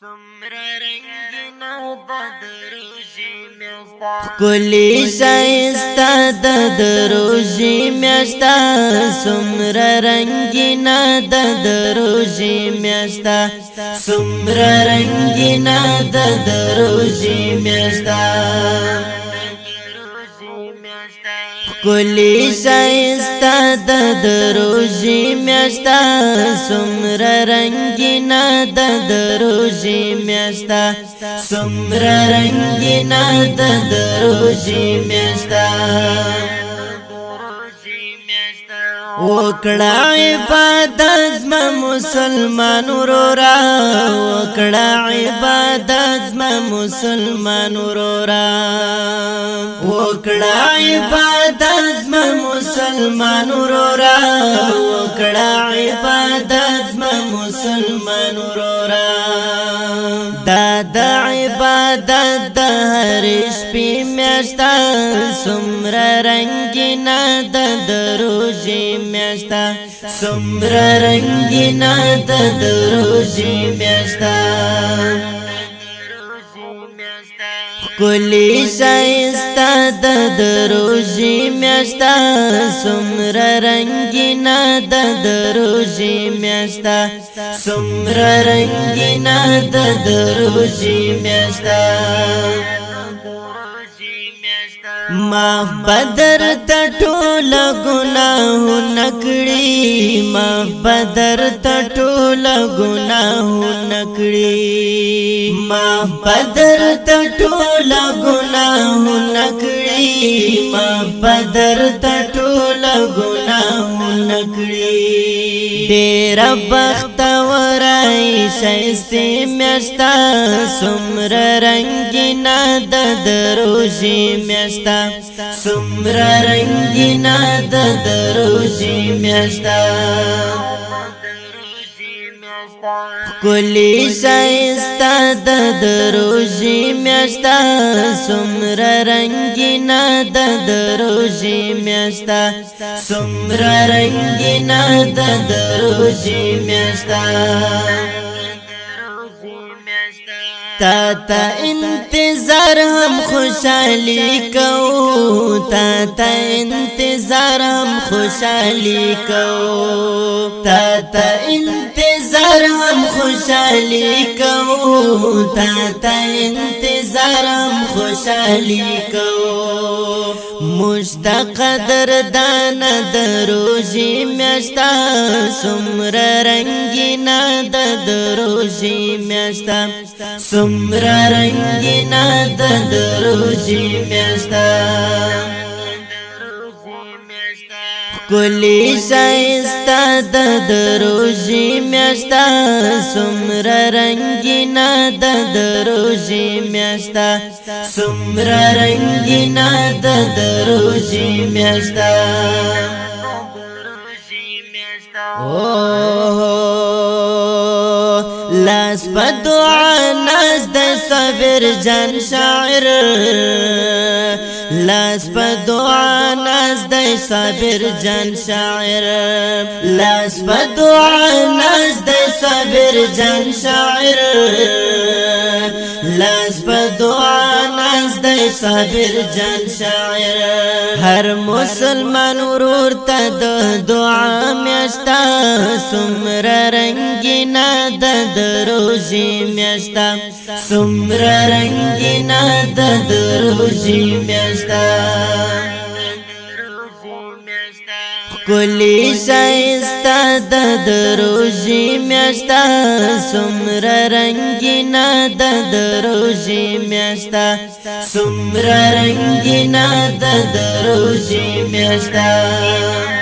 سمرا رنگینا دروشی میستا کلی شایستا دروشی میستا سمرا رنگینا دروشی میستا سمرا رنگینا دروشی میستا کلی شایستا دروشی میستا سمرا رنگینا دروشی میستا سمرا رنگینا دروشی میستا وکړه عبادت زما مسلمان ورورا وکړه عبادت زما مسلمان ورورا وکړه عبادت زما مسلمان ورورا وکړه عبادت زما مسلمان ورورا د عبادت د هر شپې میاشتا سمرا رنگینا دروشی میاشتا سمرا رنگینا دروشی میاشتا کلی شایستا دروشی میاشتا سمرا رنگینا دروشی میاشتا سمرا رنگینا دروشی میاشتا माफ बदर तटोल गुनाह नकड़ी माफ बदर तटोल गुनाह नकड़ी माफ बदर तटोल गुनाह नकड़ी माफ बदर तटोल गुनाह नकड़ी तेरा बख्तवराई शैस्ती म्यास्ता सुम्र रंगीना दरोशी म्यास्ता सुम्र रंगीना दरोशी म्यास्ता कुली शाइस्ता दरोशी म्यास्ता सुम्र रंगीना दरोशी म्यास्ता सुम्र रंगीना दरोशी म्यास्ता تا انتظار هم خوشحالی کو تا انتظار هم خوشحالی کو تا انتظار هم خوشحالی کو تا انتظار هم خوشحالی کو مشتاق قدردان دروشی میاشتا سمرا رنگینا دروشی میاشتا سمرا رنگینا دروشی میاشتا کلی شایستا دروشی میاشتا سمرا رنگینا دروشی میاشتا سمرا رنگینا دروشی میاشتا لاس بدعا ناس د صبر جان شاعر لاس بدعا ناس د صبر جان شاعر لاس بدعا ناس د صبر جان شاعر لاس بدعا ناس د صبر جان شاعر هر مسلمان ورور ته د دعا میاشتا سمرا رنگینا دروشی میاشتا سمرا رنگینا دروشی میاشتا کلی شایستا دروشی میاشتا سمرا رنگینا دروشی میاشتا سمرا رنگینا دروشی میاشتا